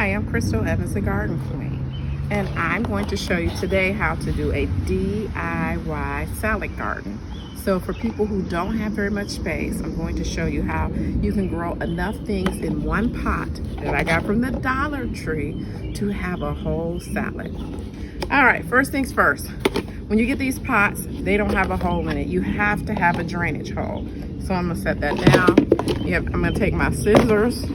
Hi, I'm Crystal Evans, the Garden Queen, and I'm going to show you today how to do a DIY salad garden. So for people who don't have very much space, I'm going to show you how you can grow enough things in one pot that I got from the Dollar Tree to have a whole salad. All right, first things first. When you get these pots, they don't have a hole in it. You have to have a drainage hole. So I'm gonna set that down. I'm gonna take my scissors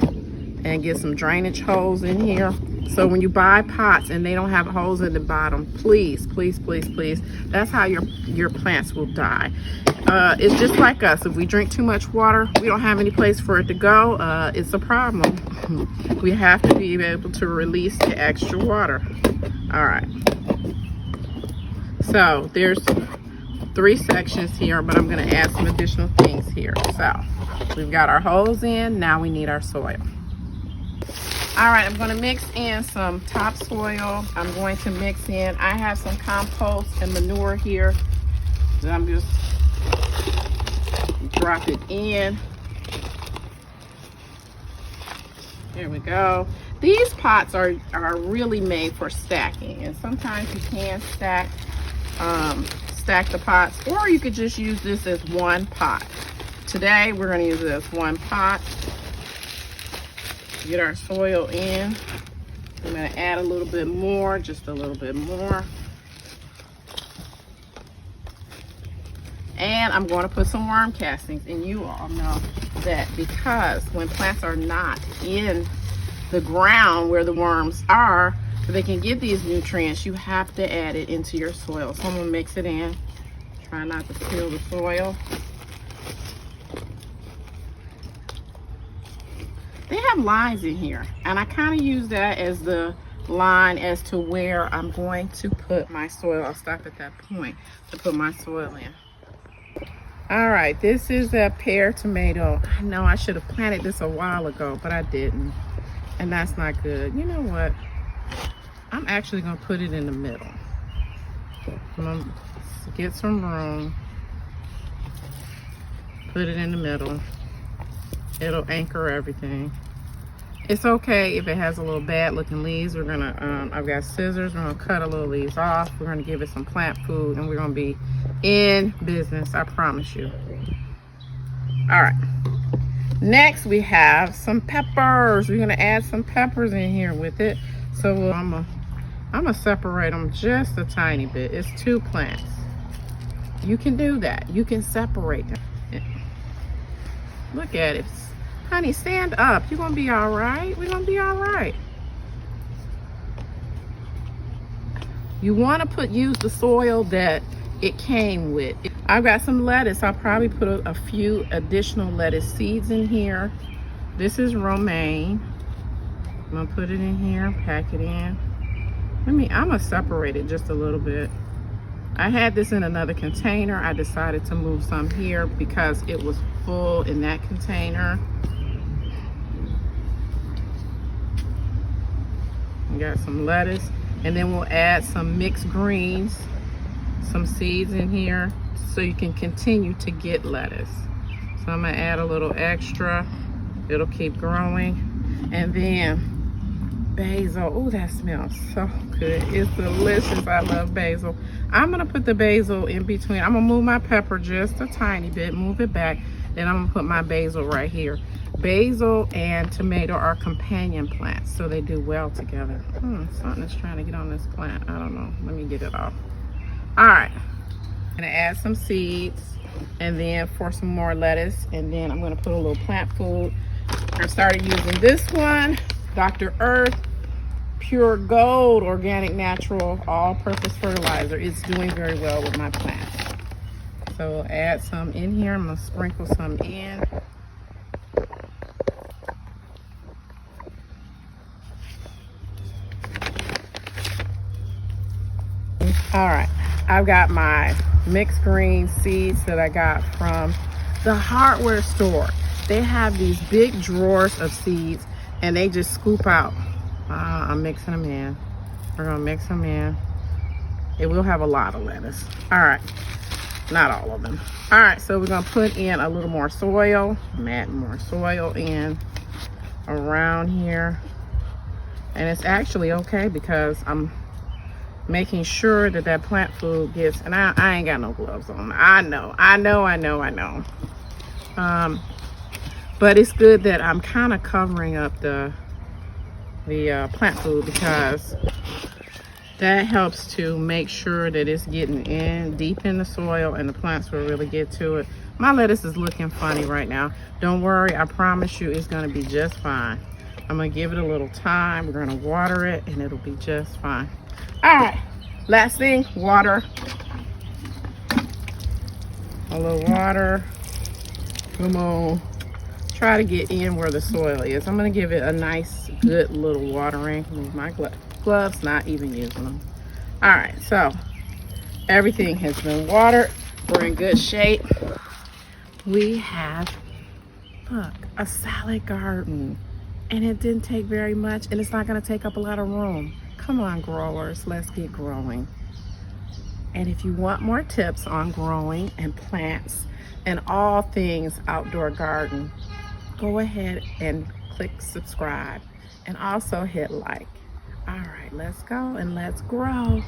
and get some drainage holes in here. So when you buy pots and they don't have holes in the bottom, please, please, please, please, that's how your plants will die. It's just like us. If we drink too much water, we don't have any place for it to go. It's a problem. We have to be able to release the extra water. All right. So there's 3 sections here, but I'm gonna add some additional things here. So we've got our holes in, now we need our soil. All right, I'm gonna mix in some topsoil. I'm going to mix in, I have some compost and manure here that I'm just drop it in. There we go. These pots are really made for stacking, and sometimes you can stack the pots, or you could just use this as one pot. Today we're going to use it as one pot. Get our soil in. I'm going to add a little bit more, just a little bit more. And I'm going to put some worm castings, and you all know that because when plants are not in the ground where the worms are, so they can get these nutrients, you have to add it into your soil. So I'm gonna mix it in. Try not to spill the soil. They have lines in here, and I kind of use that as the line as to where I'm going to put my soil. I'll stop at that point to put my soil in. All right, this is a pear tomato. I know I should have planted this a while ago, but I didn't. And that's not good. You know what? I'm actually gonna put it in the middle. I'm gonna get some room, put it in the middle. It'll anchor everything. It's okay if it has a little bad looking leaves. We're gonna, I've got scissors. We're gonna cut a little leaves off. We're gonna give it some plant food, and we're gonna be in business, I promise you. All right. Next, we have some peppers. We're gonna add some peppers in here with it. So I'm gonna separate them just a tiny bit. It's 2 plants. You can do that. You can separate them. Look at it. Honey, stand up. You're gonna be all right. We're gonna be all right. You wanna use the soil that it came with. I've got some lettuce. I'll probably put a few additional lettuce seeds in here. This is romaine. I'm gonna put it in here, pack it in. I'm gonna separate it just a little bit. I had this in another container. I decided to move some here because it was full in that container. We got some lettuce, and then we'll add some mixed greens, some seeds in here, so you can continue to get lettuce. So I'm gonna add a little extra. It'll keep growing. And then basil. Oh, that smells so good. It's delicious. I love basil. I'm gonna put the basil in between. I'm gonna move my pepper just a tiny bit, move it back. Then I'm gonna put my basil right here. Basil and tomato are companion plants, so they do well together. Something is trying to get on this plant. I don't know. Let me get it off. All right. I'm gonna add some seeds, and then for some more lettuce, and then I'm gonna put a little plant food. I started using this one, Dr. Earth Pure Gold Organic Natural All-Purpose Fertilizer. It's doing very well with my plants. So we'll add some in here. I'm gonna sprinkle some in. All right, I've got my mixed green seeds that I got from the hardware store. They have these big drawers of seeds, and they just scoop out. I'm mixing them in. We're gonna mix them in. It will have a lot of lettuce. All right, not all of them. All right, so we're gonna put in a little more soil. I'm adding more soil in around here. And it's actually okay because I'm making sure that that plant food gets, and I ain't got no gloves on. I know. But it's good that I'm kind of covering up the plant food, because that helps to make sure that it's getting in deep in the soil and the plants will really get to it. My lettuce is looking funny right now. Don't worry, I promise you it's gonna be just fine. I'm gonna give it a little time. We're gonna water it and it'll be just fine. All right, last thing, water. A little water. Come on. Try to get in where the soil is. I'm gonna give it a nice, good little watering. Move my gloves, not even using them. All right, so everything has been watered. We're in good shape. We have, look, a salad garden, and it didn't take very much, and it's not gonna take up a lot of room. Come on, growers, let's get growing. And if you want more tips on growing and plants and all things outdoor garden, go ahead and click subscribe and also hit like. All right, let's go and let's grow.